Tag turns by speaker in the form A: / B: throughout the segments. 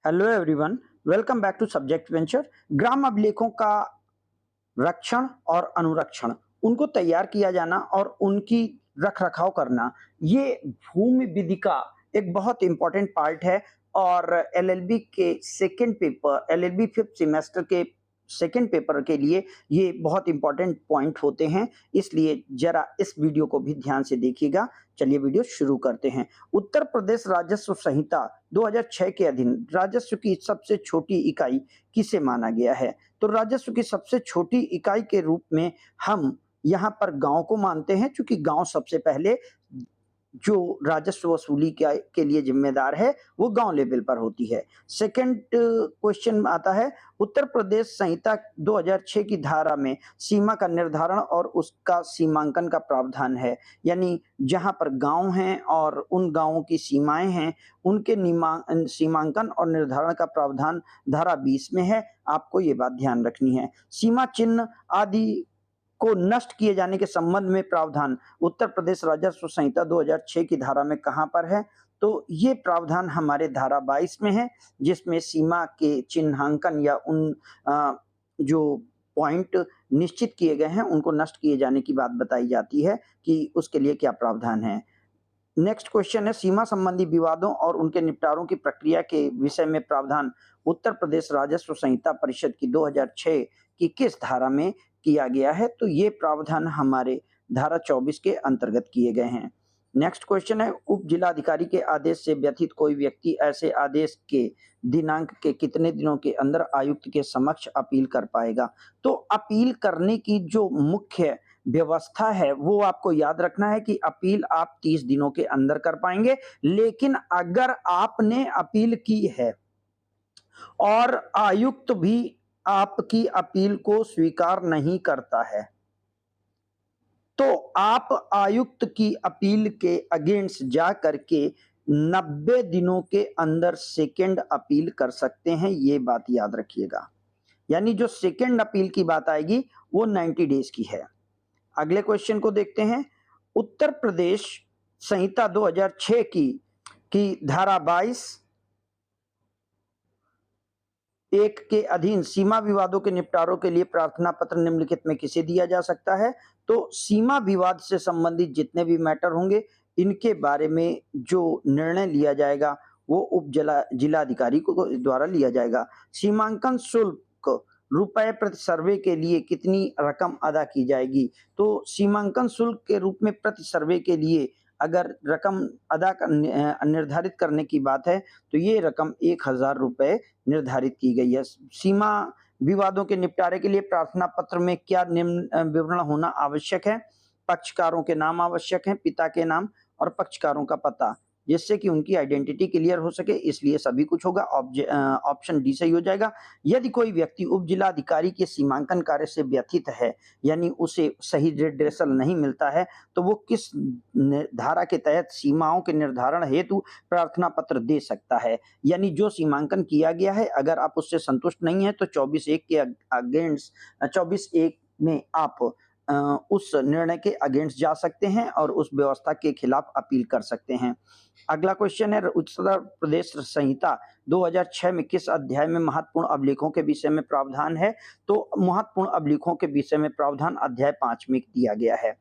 A: Hello everyone, welcome back to subject venture. ग्राम अभिलेखों का रक्षण और अनुरक्षण, उनको तैयार किया जाना और उनकी रख रखाव करना, ये भूमि विधि का एक बहुत इंपॉर्टेंट पार्ट है। और एलएलबी के second paper, LLB fifth semester के सेकंड पेपर के लिए ये बहुत इंपॉर्टेंट पॉइंट होते हैं, इसलिए जरा इस वीडियो को भी ध्यान से देखिएगा। चलिए वीडियो शुरू करते हैं। उत्तर प्रदेश राजस्व संहिता 2006 के अधीन राजस्व की सबसे छोटी इकाई किसे माना गया है? तो राजस्व की सबसे छोटी इकाई के रूप में हम यहाँ पर गांव को मानते हैं, क्योंकि गांव सबसे पहले जो राजस्व वसूली के लिए जिम्मेदार है वो गांव लेवल पर होती है। सेकंड क्वेश्चन आता है, उत्तर प्रदेश संहिता 2006 की धारा में सीमा का निर्धारण और उसका सीमांकन का प्रावधान है, यानी जहां पर गांव हैं और उन गांवों की सीमाएं हैं उनके सीमांकन और निर्धारण का प्रावधान धारा 20 में है। आपको ये बात ध्यान रखनी है। सीमा चिन्ह आदि को नष्ट किए जाने के संबंध में प्रावधान उत्तर प्रदेश राजस्व संहिता 2006 की धारा में कहां पर है? तो ये प्रावधान हमारे धारा 22 में है, जिसमें सीमा के चिन्हांकन या उन जो पॉइंट निश्चित किए गए हैं उनको नष्ट किए जाने की बात बताई जाती है कि उसके लिए क्या प्रावधान है। नेक्स्ट क्वेश्चन है, सीमा संबंधी विवादों और उनके निपटारों की प्रक्रिया के विषय में प्रावधान उत्तर प्रदेश राजस्व संहिता परिषद की 2006 की किस धारा में किया गया है? तो ये प्रावधान हमारे धारा 24 के अंतर्गत किए गए हैं। नेक्स्ट क्वेश्चन है, उप जिलाधिकारी के आदेश से व्यथित कोई व्यक्ति ऐसे आदेश के दिनांक के कितने दिनों के अंदर आयुक्त के समक्ष अपील कर पाएगा? तो अपील करने की जो मुख्य व्यवस्था है वो आपको याद रखना है कि अपील आप 30 दिनों के अंदर कर पाएंगे, लेकिन अगर आपने अपील की है और आयुक्त भी आपकी अपील को स्वीकार नहीं करता है, तो आप आयुक्त की अपील के अगेंस्ट जा करके 90 दिनों के अंदर सेकेंड अपील कर सकते हैं। ये बात याद रखिएगा, यानी जो सेकेंड अपील की बात आएगी वो 90 डेज की है। अगले क्वेश्चन को देखते हैं। उत्तर प्रदेश संहिता 2006 की धारा 22 एक के अधीन सीमा विवादों के निपटारों के लिए प्रार्थना पत्र निम्नलिखित में किसे दिया जा सकता है? तो सीमा विवाद से संबंधित जितने भी मैटर होंगे इनके बारे में जो निर्णय लिया जाएगा वो उप जिलाधिकारी को द्वारा लिया जाएगा। सीमांकन शुल्क रुपए प्रति सर्वे के लिए कितनी रकम अदा की जाएगी? तो सीमांकन शुल्क के रूप में प्रति सर्वे के लिए अगर रकम निर्धारित करने की बात है तो ये रकम 1000 रुपए निर्धारित की गई है। सीमा विवादों के निपटारे के लिए प्रार्थना पत्र में क्या निम्न विवरण होना आवश्यक है? पक्षकारों के नाम आवश्यक हैं, पिता के नाम और पक्षकारों का पता, जिससे कि उनकी आइडेंटिटी क्लियर हो सके, इसलिए सभी कुछ होगा। ऑप्शन डी सही हो जाएगा। यदि कोई व्यक्ति उप जिलाधिकारी के सीमांकन कार्य से व्यथित है, यानी उसे सही रिड्रेसल नहीं मिलता है, तो वो किस धारा के तहत सीमाओं के निर्धारण हेतु प्रार्थना पत्र दे सकता है? यानी जो सीमांकन किया गया है अगर आप उससे संतुष्ट नहीं है तो 24(1) के अगेंस्ट 24(1) में आप उस निर्णय के अगेंस्ट जा सकते हैं और उस व्यवस्था के खिलाफ अपील कर सकते हैं। अगला क्वेश्चन है, उत्तर प्रदेश संहिता 2006 में किस अध्याय में महत्वपूर्ण अभिलेखों के विषय में प्रावधान है? तो महत्वपूर्ण अभिलेखों के विषय में प्रावधान अध्याय 5 में दिया गया है।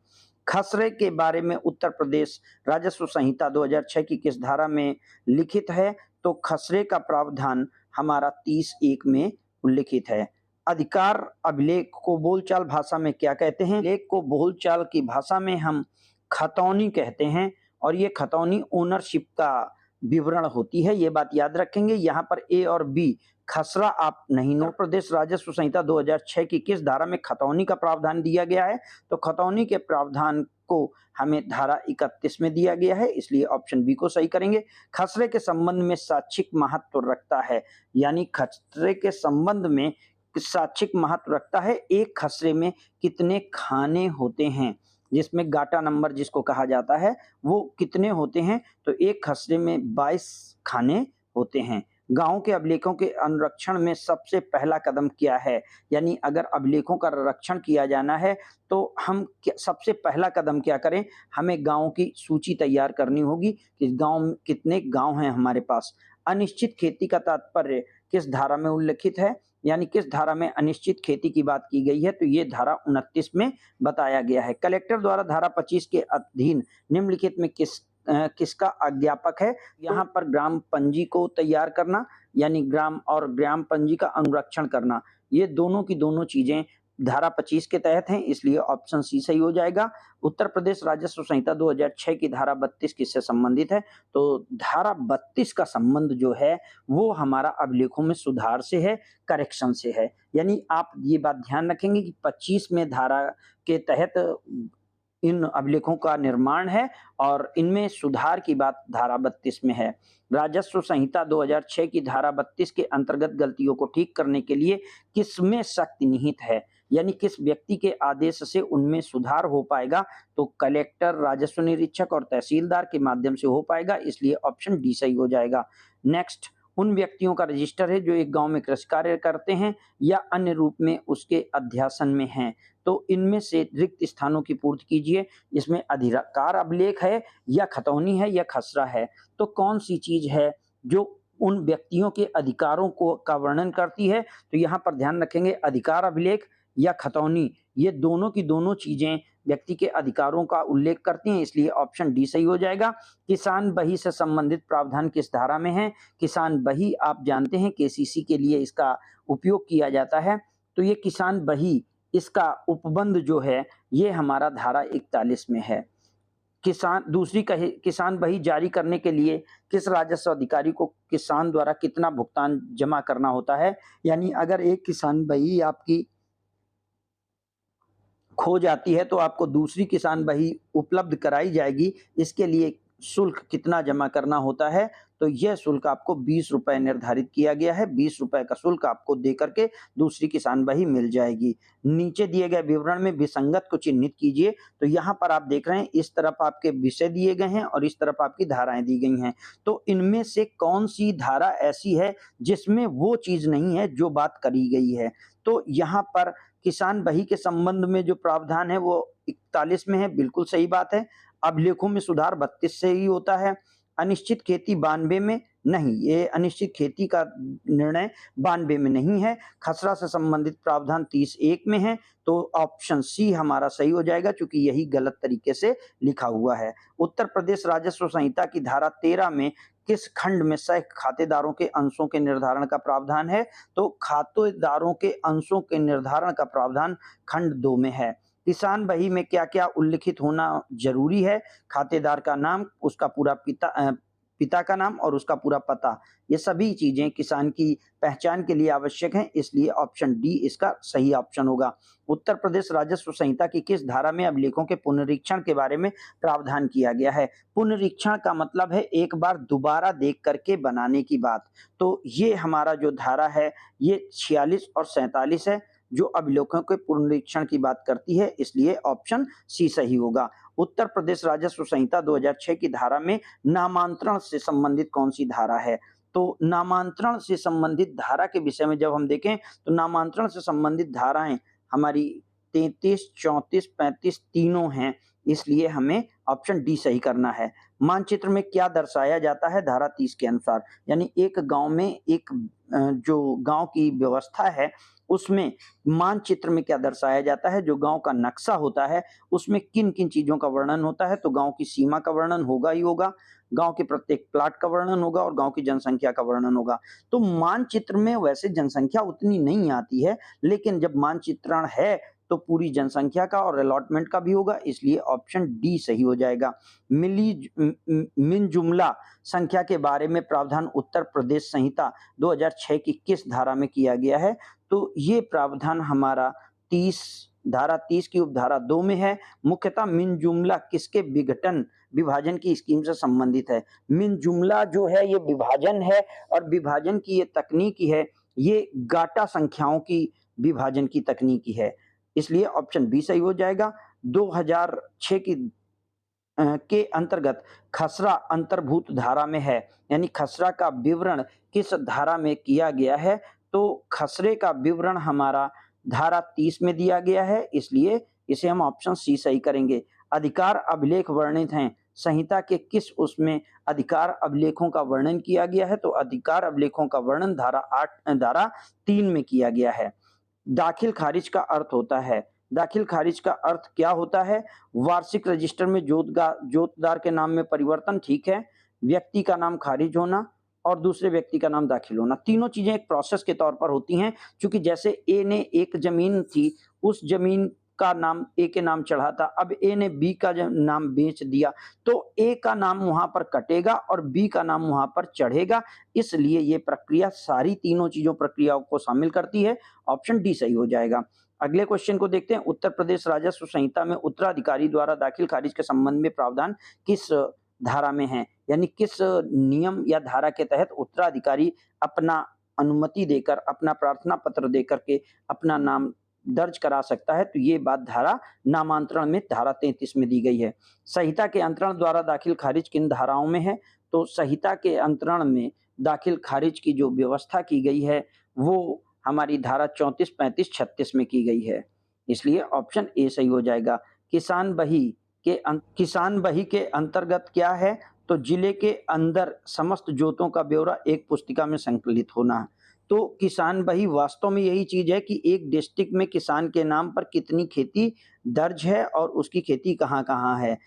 A: खसरे के बारे में उत्तर प्रदेश राजस्व संहिता 2006 की किस धारा में लिखित है? तो खसरे का प्रावधान हमारा 30(1) में उल्लिखित है। अधिकार अभिलेख को बोलचाल भाषा में क्या कहते हैं? लेख को बोलचाल की भाषा में हम खतौनी कहते हैं, और ये खतौनी ओनरशिप का विवरण होती है, ये बात याद रखेंगे। यहाँ पर ए और बी खसरा आप नहीं नो। प्रदेश राजस्व संहिता 2006 की किस धारा में खतौनी का प्रावधान दिया गया है? तो खतौनी के प्रावधान को हमें धारा 31 में दिया गया है, इसलिए ऑप्शन बी को सही करेंगे। खसरे के संबंध में साक्षिक महत्व रखता है, यानी खसरे के संबंध में साक्षिक महत्व रखता है। एक खसरे में कितने खाने होते हैं, जिसमें गाटा नंबर जिसको कहा जाता है वो कितने होते हैं? तो एक खसरे में 22 खाने होते हैं। गांव के अभिलेखों के अनुरक्षण में सबसे पहला कदम क्या है? यानी अगर अभिलेखों का रक्षण किया जाना है तो हम सबसे पहला कदम क्या करें? हमें गांव की सूची तैयार करनी होगी कि गांव कितने गांव हैं हमारे पास। अनिश्चित खेती का तात्पर्य किस धारा में उल्लिखित है, यानी किस धारा में अनिश्चित खेती की बात की गई है, तो ये धारा 29 में बताया गया है। कलेक्टर द्वारा धारा 25 के अधीन निम्नलिखित में किसका अज्ञापक है। यहाँ पर ग्राम पंजी को तैयार करना यानी ग्राम पंजी का अनुरक्षण करना, ये दोनों की दोनों चीजें धारा 25 के तहत हैं, इसलिए ऑप्शन सी सही हो जाएगा। उत्तर प्रदेश राजस्व संहिता 2006 की धारा 32 किससे संबंधित है, तो धारा 32 का संबंध जो है वो हमारा अभिलेखों में सुधार से है, करेक्शन से है। यानी आप ये बात ध्यान रखेंगे कि 25 में धारा के तहत इन अभिलेखों का निर्माण है और इनमें सुधार की बात धारा 32 में है। राजस्व संहिता 2006 की धारा 32 के अंतर्गत गलतियों को ठीक करने के लिए किसमें शक्ति निहित है, यानी किस व्यक्ति के आदेश से उनमें सुधार हो पाएगा, तो कलेक्टर, राजस्व निरीक्षक और तहसीलदार के माध्यम से हो पाएगा, इसलिए ऑप्शन डी सही हो जाएगा। नेक्स्ट, उन व्यक्तियों का रजिस्टर है जो एक गांव में कृषि कार्य करते हैं या अन्य रूप में उसके अध्यासन में हैं, तो इनमें से रिक्त स्थानों की पूर्ति कीजिए। इसमें अधिकार अभिलेख है या खतौनी है या खसरा है, तो कौन सी चीज है जो उन व्यक्तियों के अधिकारों को का वर्णन करती है, तो यहाँ पर ध्यान रखेंगे अधिकार अभिलेख या खतौनी, ये दोनों की दोनों चीजें व्यक्ति के अधिकारों का उल्लेख करती हैं, इसलिए ऑप्शन डी सही हो जाएगा। किसान बही से संबंधित प्रावधान किस धारा में है, किसान बही आप जानते हैं केसीसी के लिए इसका उपयोग किया जाता है, तो ये किसान बही इसका उपबंध जो है ये हमारा धारा 41 में है। किसान बही जारी करने के लिए किस राजस्व अधिकारी को किसान द्वारा कितना भुगतान जमा करना होता है, यानी अगर एक किसान बही आपकी खो जाती है तो आपको दूसरी किसान बही उपलब्ध कराई जाएगी, इसके लिए शुल्क कितना जमा करना होता है, तो यह शुल्क आपको 20 रुपए निर्धारित किया गया है। 20 रुपए का शुल्क आपको दे करके दूसरी किसान बही मिल जाएगी। नीचे दिए गए विवरण में विसंगत को चिन्हित कीजिए, तो यहाँ पर आप देख रहे हैं इस तरफ आपके विषय दिए गए हैं और इस तरफ आपकी धाराएं दी गई हैं, तो इनमें से कौन सी धारा ऐसी है जिसमें वो चीज नहीं है जो बात करी गई है, तो यहाँ पर किसान बही के संबंध में जो प्रावधान है वो 41 में है, बिल्कुल सही बात है। अभिलेखों में सुधार 32 से ही होता है। अनिश्चित खेती 92 में नहीं, ये अनिश्चित खेती का निर्णय 92 में नहीं है। खसरा से संबंधित प्रावधान 30(1) में है, तो ऑप्शन सी हमारा सही हो जाएगा क्योंकि यही गलत तरीके से लिखा हुआ है। उत्तर प्रदेश राजस्व संहिता की धारा 13 में किस खंड में सह खातेदारों के अंशों के निर्धारण का प्रावधान है, तो खातेदारों के अंशों के निर्धारण का प्रावधान खंड 2 में है। किसान बही में क्या क्या उल्लिखित होना जरूरी है, खातेदार का नाम, उसका पूरा पिता का नाम और उसका पूरा पता, ये सभी चीजें किसान की पहचान के लिए आवश्यक हैं, इसलिए ऑप्शन डी इसका सही ऑप्शन होगा। उत्तर प्रदेश राजस्व संहिता की किस धारा में अभिलेखों के पुनरीक्षण के बारे में प्रावधान किया गया है, पुनरीक्षण का मतलब है एक बार दोबारा देख करके बनाने की बात, तो ये हमारा जो धारा है ये 46 और 47 है जो अभिलेखों के पुनरीक्षण की बात करती है, इसलिए ऑप्शन सी सही होगा। उत्तर प्रदेश राजस्व संहिता 2006 की धारा में नामांतरण से संबंधित कौन सी धारा है, तो नामांतरण से संबंधित धारा के विषय में जब हम देखें तो नामांतरण से संबंधित धाराएं हमारी 33, 34, 35 तीनों हैं, इसलिए हमें ऑप्शन डी सही करना है। मानचित्र में क्या दर्शाया जाता है धारा 30 के अनुसार, यानी एक गांव में एक जो गांव की व्यवस्था है उसमें मानचित्र में क्या दर्शाया जाता है, जो गांव का नक्शा होता है उसमें किन किन चीजों का वर्णन होता है, तो गांव की सीमा का वर्णन होगा ही होगा, गांव के प्रत्येक प्लाट का वर्णन होगा और गांव की जनसंख्या का वर्णन होगा। तो मानचित्र में वैसे जनसंख्या उतनी नहीं आती है, लेकिन जब मानचित्रण है तो पूरी जनसंख्या का और अलॉटमेंट का भी होगा, इसलिए ऑप्शन डी सही हो जाएगा। मिन जुमला संख्या के बारे में प्रावधान उत्तर प्रदेश संहिता 2006 की किस धारा में किया गया है, तो ये प्रावधान हमारा धारा 30 की उपधारा 2 में है। मुख्यतः मिन जुमला किसके विभाजन की स्कीम से संबंधित है। मिन जुमला जो है ये विभाजन है और विभाजन की ये तकनीकी है, ये गाटा संख्याओं की विभाजन की तकनीकी है, इसलिए ऑप्शन बी सही हो जाएगा। 2006 के अंतर्गत खसरा अंतर्भूत धारा में है, यानी खसरा का विवरण किस धारा में किया गया है, तो खसरे का विवरण हमारा धारा 30 में दिया गया है, इसलिए इसे हम ऑप्शन सी सही करेंगे। अधिकार अभिलेख वर्णित हैं संहिता के किस उसमें अधिकार अभिलेखों का वर्णन किया गया है? तो अधिकार अभिलेखों का वर्णन धारा 3 में किया गया है। दाखिल खारिज का अर्थ होता है, दाखिल खारिज का अर्थ क्या होता है? वार्षिक रजिस्टर में जोतदार के नाम में परिवर्तन, ठीक है, व्यक्ति का नाम खारिज होना और दूसरे व्यक्ति का नाम दाखिल होना। तीनों चीजें एक प्रोसेस के तौर पर होती हैं। क्योंकि जैसे ए ने एक जमीन थी, उस जमीन का नाम ए के नाम चढ़ा था, अब ए ने बी का नाम बेच दिया, तो ए का नाम वहां पर कटेगा और बी का नाम वहां पर चढ़ेगा। इसलिए ये प्रक्रिया सारी तीनों चीजों प्रक्रियाओं को शामिल करती है। ऑप्शन डी सही हो जाएगा। अगले क्वेश्चन को देखते हैं। उत्तर प्रदेश राजस्व संहिता में उत्तराधिकारी द्वारा दाखिल खारिज के संबंध में प्रावधान किस धारा में है? यानी किस नियम या धारा के तहत उत्तराधिकारी अपना अनुमति देकर, अपना प्रार्थना पत्र देकर के अपना नाम दर्ज करा सकता है? तो ये बात धारा नामांतरण में धारा 33 में दी गई है। संहिता के अंतरण द्वारा दाखिल खारिज किन धाराओं में है? तो संहिता के अंतरण में दाखिल खारिज की जो व्यवस्था की गई है वो हमारी धारा 34, 35, 36 में की गई है। इसलिए ऑप्शन ए सही हो जाएगा। किसान बही के अंतर्गत क्या है? तो जिले के अंदर समस्त जोतों का ब्यौरा एक पुस्तिका में संकलित होना। तो किसान बही वास्तव में यही चीज है कि एक डिस्ट्रिक्ट में किसान के नाम पर कितनी खेती दर्ज है और उसकी खेती कहाँ कहाँ है।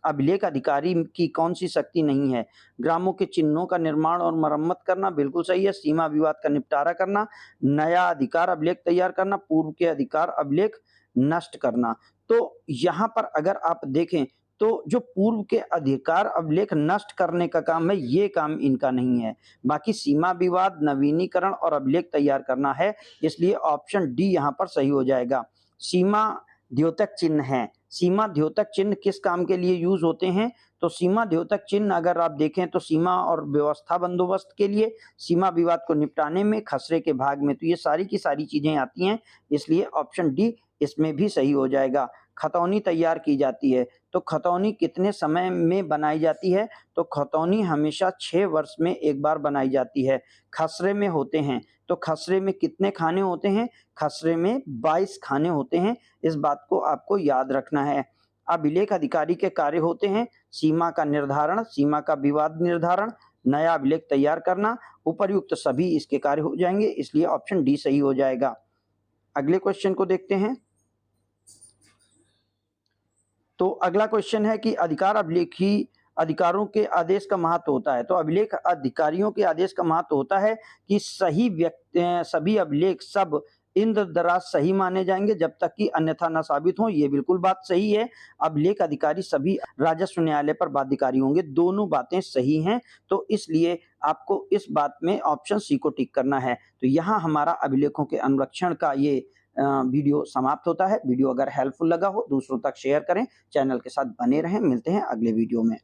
A: अभिलेख अधिकारी की कौन सी शक्ति नहीं है? ग्रामों के चिन्हों का निर्माण और मरम्मत करना, बिल्कुल सही है। सीमा विवाद का निपटारा करना, नया अधिकार अभिलेख तैयार करना, पूर्व के अधिकार अभिलेख नष्ट करना। तो यहाँ पर अगर आप देखें तो जो पूर्व के अधिकार अभिलेख नष्ट करने का काम है, ये काम इनका नहीं है। बाकी सीमा विवाद, नवीनीकरण और अभिलेख तैयार करना है। इसलिए ऑप्शन डी यहाँ पर सही हो जाएगा। सीमा द्योतक चिन्ह है। सीमा द्योतक चिन्ह किस काम के लिए यूज होते हैं? तो सीमा द्योतक चिन्ह अगर आप देखें तो सीमा और व्यवस्था बंदोबस्त के लिए, सीमा विवाद को निपटाने में, खसरे के भाग में, तो ये सारी की सारी चीजें आती हैं। इसलिए ऑप्शन डी इसमें भी सही हो जाएगा। खतौनी तैयार की जाती है। तो खतौनी कितने समय में बनाई जाती है? तो खतौनी हमेशा 6 वर्ष में एक बार बनाई जाती है। खसरे में होते हैं। तो खसरे में कितने खाने होते हैं? खसरे में 22 खाने होते हैं। इस बात को आपको याद रखना है। अभिलेख अधिकारी के कार्य होते हैं सीमा का निर्धारण, सीमा का विवाद निर्धारण, नया अभिलेख तैयार करना। उपर्युक्त सभी इसके कार्य हो जाएंगे। इसलिए ऑप्शन डी सही हो जाएगा। अगले क्वेश्चन को देखते हैं। तो अगला क्वेश्चन है कि अधिकारों के आदेश का महत्व होता है। तो अभिलेख अधिकारियों के आदेश का महत्व होता है कि सभी अभिलेख सब इंद्रदराज सही माने जाएंगे जब तक कि अन्यथा न साबित हो। ये बिल्कुल बात सही है। अभिलेख अधिकारी सभी राजस्व न्यायालय पर बाध्यकारी होंगे। दोनों बातें सही हैं। तो इसलिए आपको इस बात में ऑप्शन सी को टिक करना है। तो यहाँ हमारा अभिलेखों के अनुरक्षण का ये वीडियो समाप्त होता है। वीडियो अगर हेल्पफुल लगा हो दूसरों तक शेयर करें, चैनल के साथ बने रहें। मिलते हैं अगले वीडियो में।